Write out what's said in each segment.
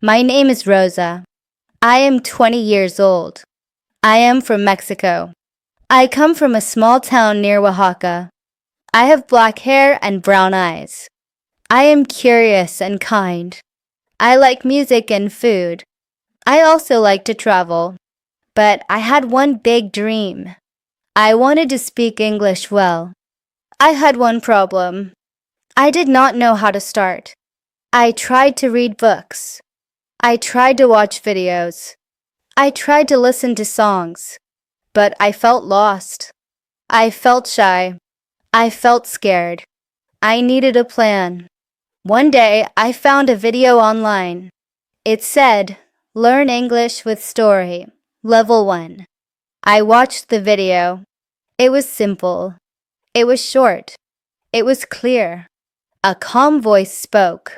My name is Rosa. I am 20 years old. I am from Mexico. I come from a small town near Oaxaca. I have black hair and brown eyes. I am curious and kind. I like music and food. I also like to travel. But I had one big dream. I wanted to speak English well. I had one problem. I did not know how to start. I tried to read books. I tried to watch videos. I tried to listen to songs. But I felt lost. I felt shy. I felt scared. I needed a plan. One day, I found a video online. It said, Learn English with Story, Level 1. I watched the video. It was simple. It was short. It was clear. A calm voice spoke.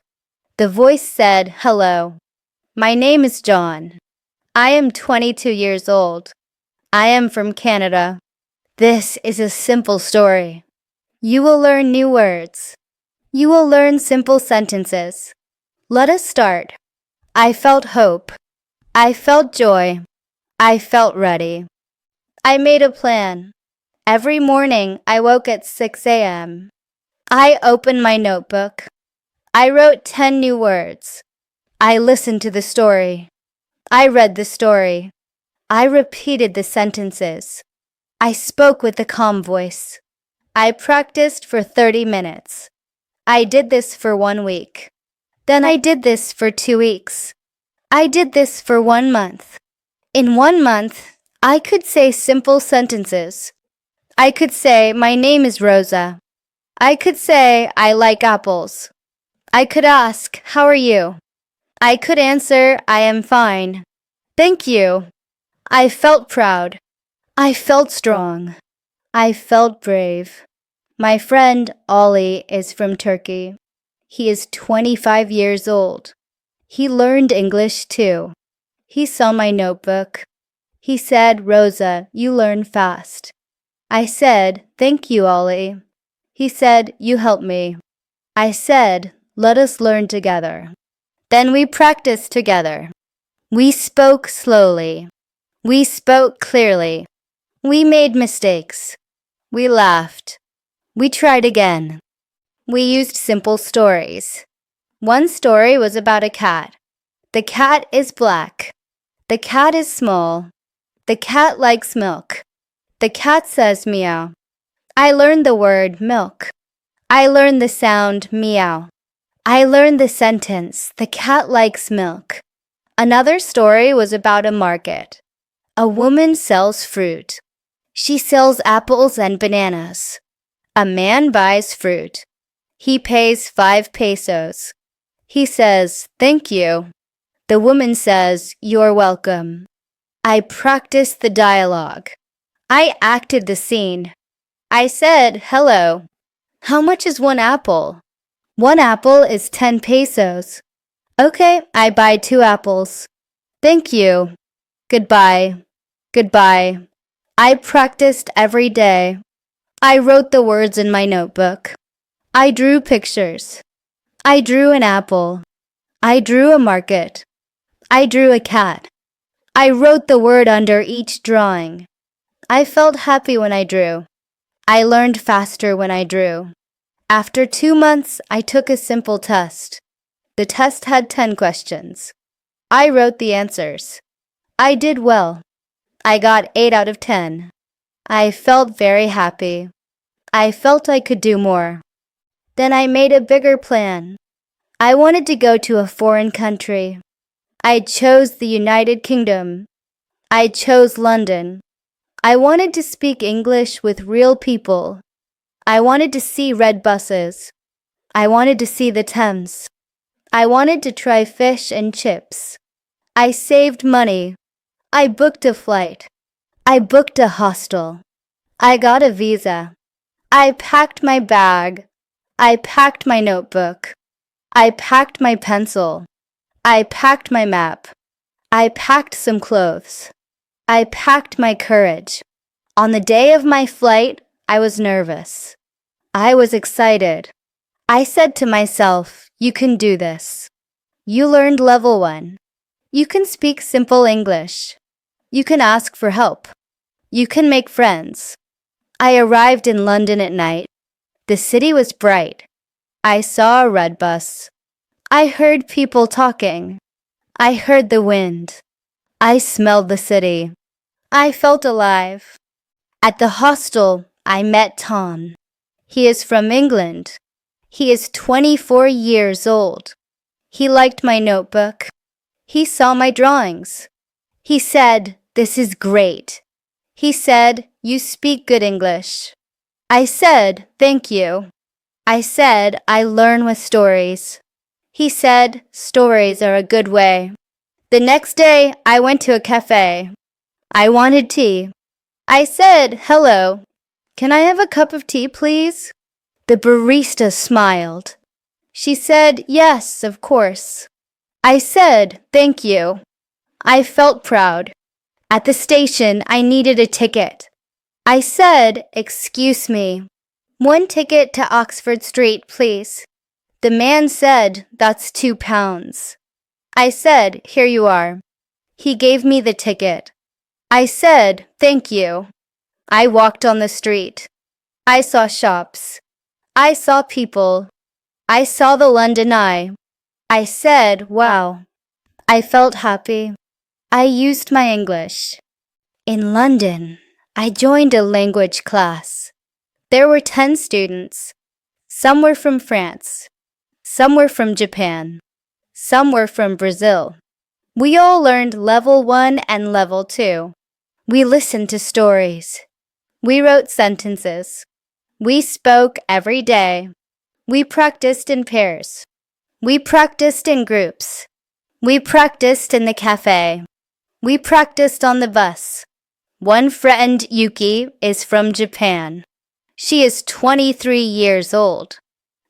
The voice said, Hello. My name is John. I am 22 years old. I am from Canada. This is a simple story. You will learn new words. You will learn simple sentences. Let us start. I felt hope. I felt joy. I felt ready. I made a plan. Every morning I woke at 6 a.m. I opened my notebook. I wrote 10 new words. I listened to the story. I read the story. I repeated the sentences. I spoke with a calm voice. I practiced for 30 minutes. I did this for 1 week. Then I did this for 2 weeks. I did this for 1 month. In 1 month, I could say simple sentences. I could say, my name is Rosa. I could say, I like apples. I could ask, how are you? I could answer, I am fine. Thank you. I felt proud. I felt strong. I felt brave. My friend Ollie is from Turkey. He is 25 years old. He learned English too. He saw my notebook. He said, Rosa, you learn fast. I said, thank you, Ollie. He said, you helped me. I said, let us learn together. Then we practiced together. We spoke slowly. We spoke clearly. We made mistakes. We laughed. We tried again. We used simple stories. One story was about a cat. The cat is black. The cat is small. The cat likes milk. The cat says meow. I learned the word milk. I learned the sound meow. I learned the sentence, the cat likes milk. Another story was about a market. A woman sells fruit. She sells apples and bananas. A man buys fruit. He pays 5 pesos. He says, thank you. The woman says, you're welcome. I practiced the dialogue. I acted the scene. I said, hello. How much is 1 apple? 1 apple is 10 pesos. Okay, I buy 2 apples. Thank you. Goodbye. Goodbye. I practiced every day. I wrote the words in my notebook. I drew pictures. I drew an apple. I drew a market. I drew a cat. I wrote the word under each drawing. I felt happy when I drew. I learned faster when I drew. After 2 months, I took a simple test. The test had 10 questions. I wrote the answers. I did well. I got 8 out of 10. I felt very happy. I felt I could do more. Then I made a bigger plan. I wanted to go to a foreign country. I chose the United Kingdom. I chose London. I wanted to speak English with real people. I wanted to see red buses. I wanted to see the Thames. I wanted to try fish and chips. I saved money. I booked a flight. I booked a hostel. I got a visa. I packed my bag. I packed my notebook. I packed my pencil. I packed my map. I packed some clothes. I packed my courage. On the day of my flight, I was nervous. I was excited. I said to myself, you can do this. You learned level 1. You can speak simple English. You can ask for help. You can make friends. I arrived in London at night. The city was bright. I saw a red bus. I heard people talking. I heard the wind. I smelled the city. I felt alive. At the hostel, I met Tom. He is from England. He is 24 years old. He liked my notebook. He saw my drawings. He said, "This is great." He said, "You speak good English." I said, "Thank you." I said, "I learn with stories." He said, "Stories are a good way." The next day, I went to a cafe. I wanted tea. I said, "Hello, can I have a cup of tea, please?" The barista smiled. She said, "Yes, of course." I said, "Thank you." I felt proud. At the station, I needed a ticket. I said, "Excuse me. 1 ticket to Oxford Street, please." The man said, "That's £2." I said, "Here you are." He gave me the ticket. I said, "Thank you." I walked on the street. I saw shops. I saw people. I saw the London Eye. I said, "Wow." I felt happy. I used my English. In London, I joined a language class. There were 10 students. Some were from France. Some were from Japan. Some were from Brazil. We all learned level 1 and level 2. We listened to stories. We wrote sentences. We spoke every day. We practiced in pairs. We practiced in groups. We practiced in the cafe. We practiced on the bus. One friend, Yuki, is from Japan. She is 23 years old.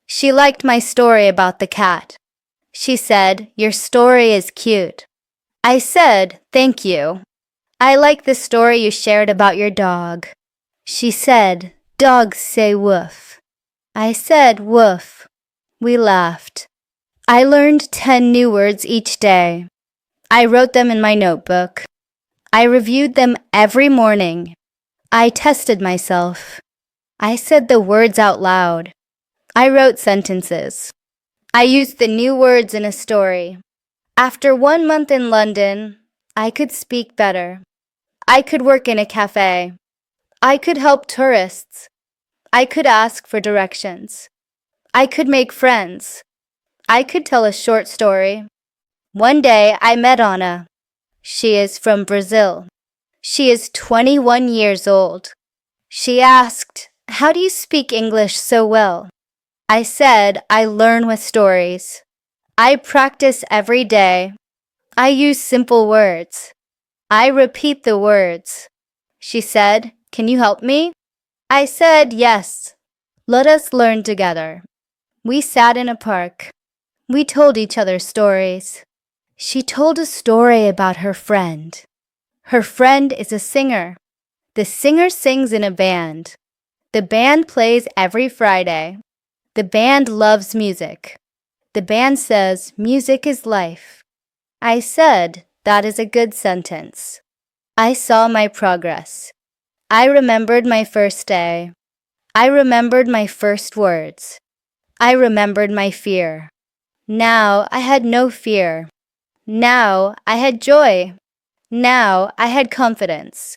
She liked my story about the cat. She said, "Your story is cute." I said, "Thank you." I like the story you shared about your dog. She said, "Dogs say woof." I said, "Woof." We laughed. I learned 10 new words each day. I wrote them in my notebook. I reviewed them every morning. I tested myself. I said the words out loud. I wrote sentences. I used the new words in a story. After 1 month in London, I could speak better. I could work in a cafe. I could help tourists. I could ask for directions. I could make friends. I could tell a short story. One day I met Anna. She is from Brazil. She is 21 years old. She asked, "How do you speak English so well?" I said, "I learn with stories. I practice every day. I use simple words. I repeat the words." She said, "Can you help me?" I said, "Yes. Let us learn together." We sat in a park. We told each other stories. She told a story about her friend. Her friend is a singer. The singer sings in a band. The band plays every Friday. The band loves music. The band says, "Music is life." I said, "That is a good sentence." I saw my progress. I remembered my first day. I remembered my first words. I remembered my fear. Now I had no fear. Now I had joy. Now I had confidence.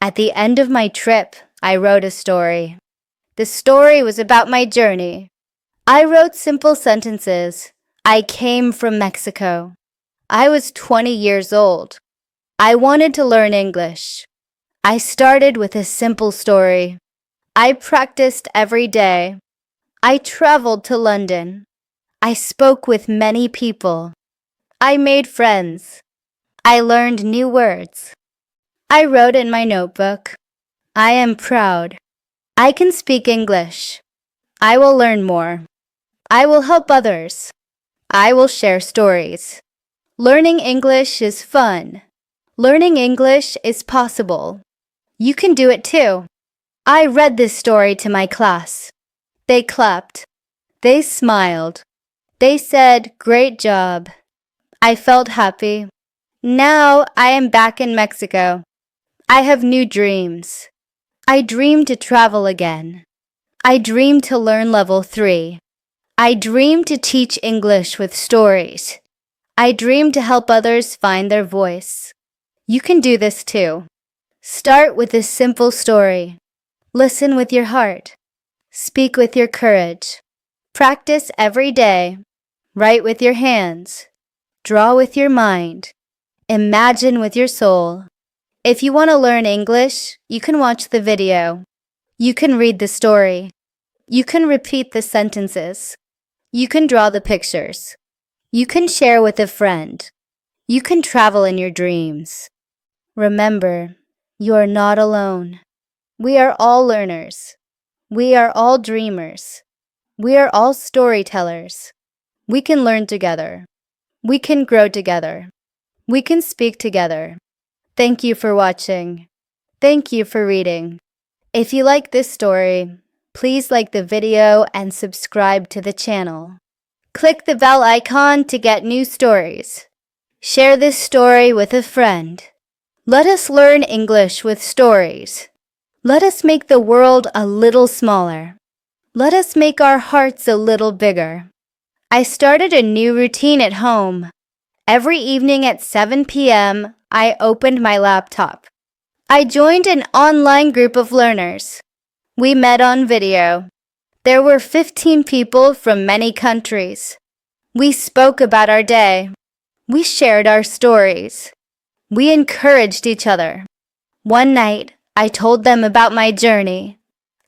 At the end of my trip, I wrote a story. The story was about my journey. I wrote simple sentences. I came from Mexico. I was 20 years old. I wanted to learn English. I started with a simple story. I practiced every day. I traveled to London. I spoke with many people. I made friends. I learned new words. I wrote in my notebook, "I am proud. I can speak English. I will learn more. I will help others. I will share stories. Learning English is fun. Learning English is possible. You can do it too." I read this story to my class. They clapped. They smiled. They said, "Great job." I felt happy. Now I am back in Mexico. I have new dreams. I dream to travel again. I dream to learn level 3. I dream to teach English with stories. I dream to help others find their voice. You can do this too. Start with a simple story. Listen with your heart. Speak with your courage. Practice every day. Write with your hands. Draw with your mind. Imagine with your soul. If you want to learn English, you can watch the video. You can read the story. You can repeat the sentences. You can draw the pictures. You can share with a friend. You can travel in your dreams. Remember, you are not alone. We are all learners. We are all dreamers. We are all storytellers. We can learn together. We can grow together. We can speak together. Thank you for watching. Thank you for reading. If you like this story, please like the video and subscribe to the channel. Click the bell icon to get new stories. Share this story with a friend. Let us learn English with stories. Let us make the world a little smaller. Let us make our hearts a little bigger. I started a new routine at home. Every evening at 7 p.m., I opened my laptop. I joined an online group of learners. We met on video. There were 15 people from many countries. We spoke about our day. We shared our stories. We encouraged each other. One night, I told them about my journey.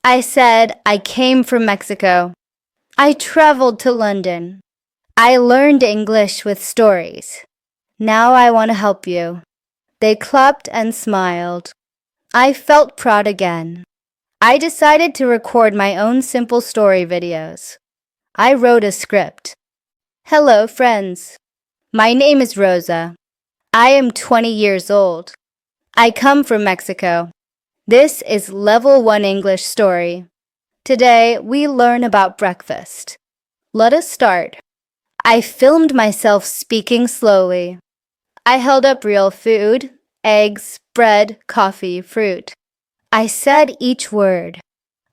I said I came from Mexico. I traveled to London. I learned English with stories. Now I want to help you. They clapped and smiled. I felt proud again. I decided to record my own simple story videos. I wrote a script. Hello, friends. My name is Rosa. I am 20 years old. I come from Mexico. This is Level 1 English story. Today, we learn about breakfast. Let us start. I filmed myself speaking slowly. I held up real food, eggs, bread, coffee, fruit. I said each word.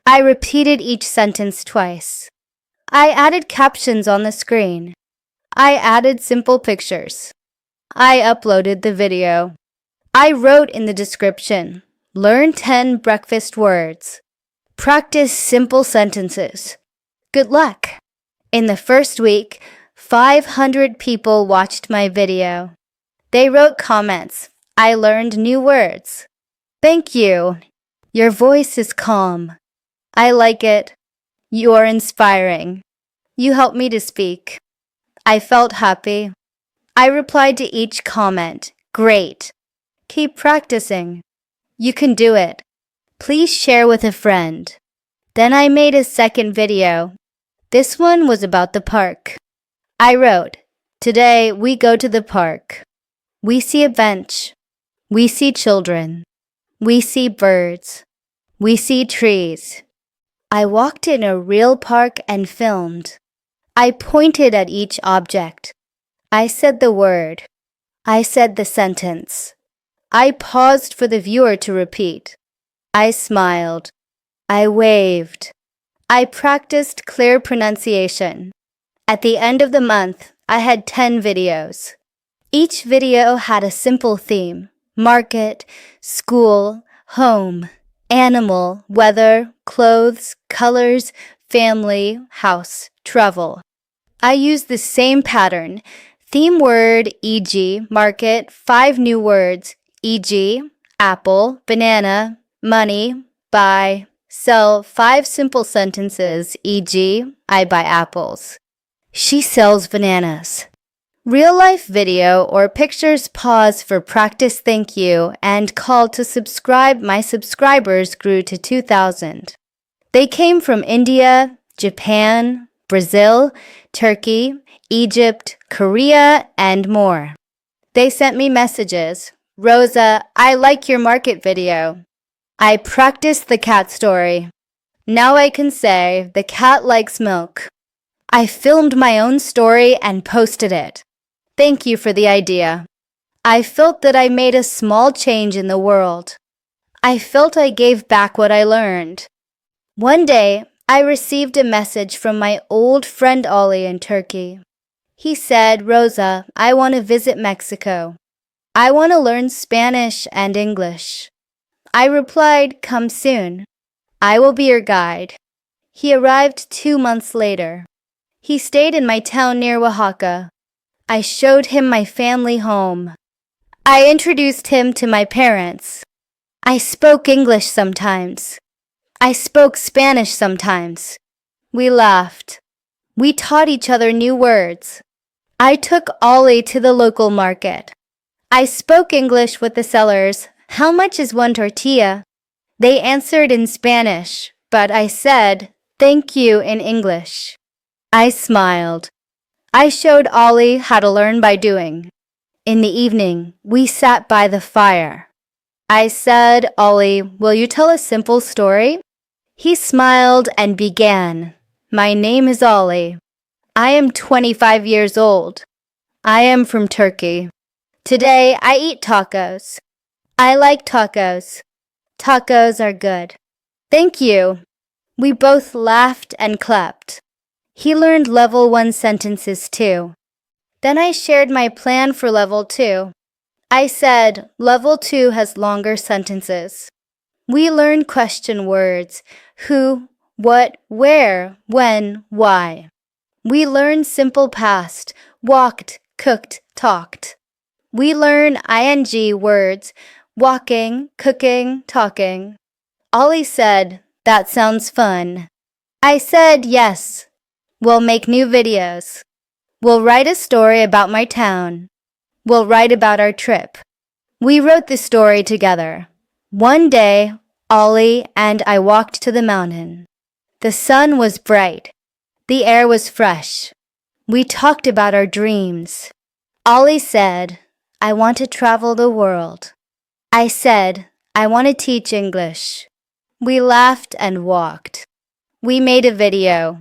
I repeated each sentence twice. I added captions on the screen. I added simple pictures. I uploaded the video. I wrote in the description, learn 10 breakfast words. Practice simple sentences. Good luck! In the first week, 500 people watched my video. They wrote comments. I learned new words. Thank you. Your voice is calm. I like it. You are inspiring. You helped me to speak. I felt happy. I replied to each comment. Great. Keep practicing. You can do it. Please share with a friend. Then I made a second video. This one was about the park. I wrote, today we go to the park. We see a bench. We see children. We see birds. We see trees. I walked in a real park and filmed. I pointed at each object. I said the word. I said the sentence. I paused for the viewer to repeat. I smiled. I waved. I practiced clear pronunciation. At the end of the month, I had 10 videos. Each video had a simple theme: market, school, home, animal, weather, clothes, colors, family, house, travel. I used the same pattern. Theme word, e.g., market, 5 new words, e.g., apple, banana, money, buy, sell, 5 simple sentences, e.g., I buy apples. She sells bananas. Real-life video or pictures pause for practice thank you and call to subscribe. My subscribers grew to 2,000. They came from India, Japan, Brazil, Turkey, Egypt, Korea, and more. They sent me messages. Rosa, I like your market video. I practiced the cat story. Now I can say the cat likes milk. I filmed my own story and posted it. Thank you for the idea. I felt that I made a small change in the world. I felt I gave back what I learned. One day, I received a message from my old friend Ollie in Turkey. He said, Rosa, I want to visit Mexico. I want to learn Spanish and English. I replied, come soon. I will be your guide. He arrived 2 months later. He stayed in my town near Oaxaca. I showed him my family home. I introduced him to my parents. I spoke English sometimes. I spoke Spanish sometimes. We laughed. We taught each other new words. I took Ollie to the local market. I spoke English with the sellers. How much is one tortilla? They answered in Spanish, but I said, thank you in English. I smiled. I showed Ollie how to learn by doing. In the evening, we sat by the fire. I said, Ollie, will you tell a simple story? He smiled and began. My name is Ollie. I am 25 years old. I am from Turkey. Today, I eat tacos. I like tacos. Tacos are good. Thank you. We both laughed and clapped. He learned level 1 sentences too. Then I shared my plan for level 2. I said, level 2 has longer sentences. We learn question words, who, what, where, when, why. We learn simple past, walked, cooked, talked. We learn ing words, walking, cooking, talking. Ollie said, that sounds fun. I said, yes. We'll make new videos. We'll write a story about my town. We'll write about our trip. We wrote the story together. One day, Ollie and I walked to the mountain. The sun was bright. The air was fresh. We talked about our dreams. Ollie said, I want to travel the world. I said, I want to teach English. We laughed and walked. We made a video.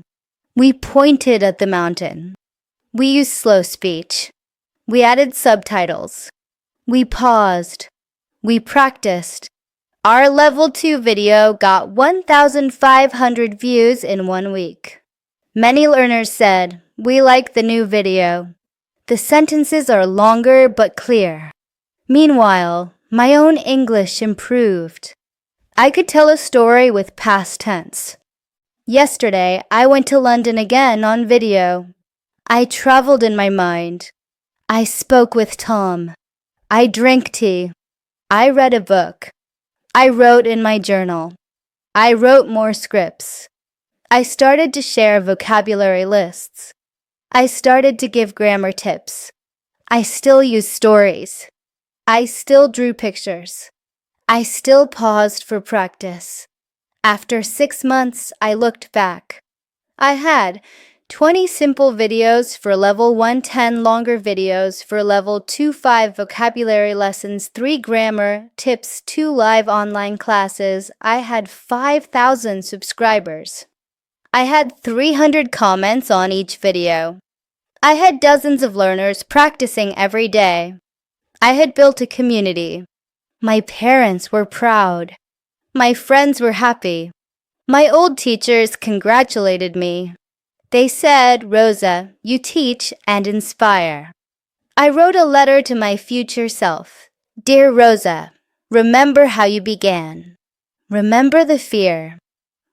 We pointed at the mountain. We used slow speech. We added subtitles. We paused. We practiced. Our level 2 video got 1,500 views in 1 week. Many learners said, we like the new video. The sentences are longer but clear. Meanwhile, my own English improved. I could tell a story with past tense. Yesterday, I went to London again on video. I traveled in my mind. I spoke with Tom. I drank tea. I read a book. I wrote in my journal. I wrote more scripts. I started to share vocabulary lists. I started to give grammar tips. I still use stories. I still drew pictures. I still paused for practice. After 6 months, I looked back. I had 20 simple videos for level 1, 10 longer videos for level 2, 5 vocabulary lessons, 3 grammar tips, 2 live online classes. I had 5,000 subscribers. I had 300 comments on each video. I had dozens of learners practicing every day. I had built a community. My parents were proud. My friends were happy. My old teachers congratulated me. They said, Rosa, you teach and inspire. I wrote a letter to my future self. Dear Rosa, remember how you began. Remember the fear.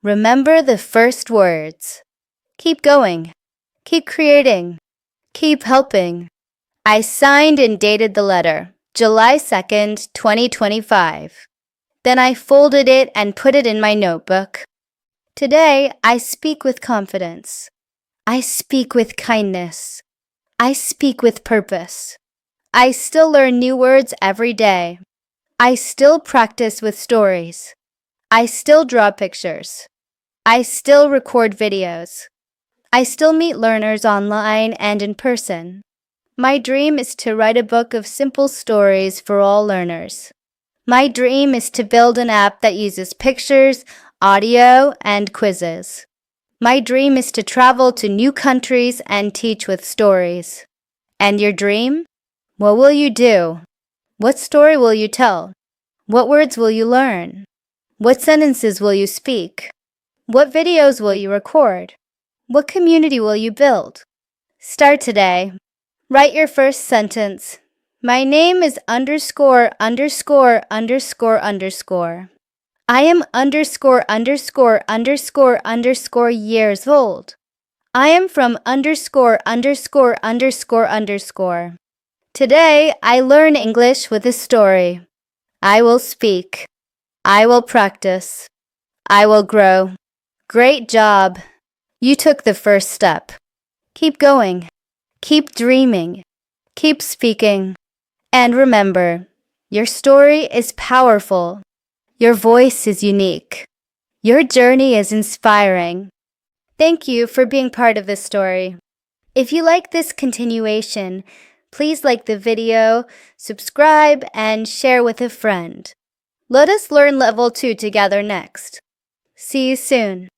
Remember the first words. Keep going. Keep creating. Keep helping. I signed and dated the letter, July 2nd, 2025. Then I folded it and put it in my notebook. Today, I speak with confidence. I speak with kindness. I speak with purpose. I still learn new words every day. I still practice with stories. I still draw pictures. I still record videos. I still meet learners online and in person. My dream is to write a book of simple stories for all learners. My dream is to build an app that uses pictures, audio, and quizzes. My dream is to travel to new countries and teach with stories. And your dream? What will you do? What story will you tell? What words will you learn? What sentences will you speak? What videos will you record? What community will you build? Start today. Write your first sentence. My name is underscore underscore underscore underscore. I am underscore underscore underscore underscore years old. I am from underscore underscore underscore underscore. Today, I learn English with a story. I will speak. I will practice. I will grow. Great job. You took the first step. Keep going. Keep dreaming. Keep speaking. And remember, your story is powerful. Your voice is unique. Your journey is inspiring. Thank you for being part of this story. If you like this continuation, please like the video, subscribe, and share with a friend. Let us learn Level 2 together next. See you soon.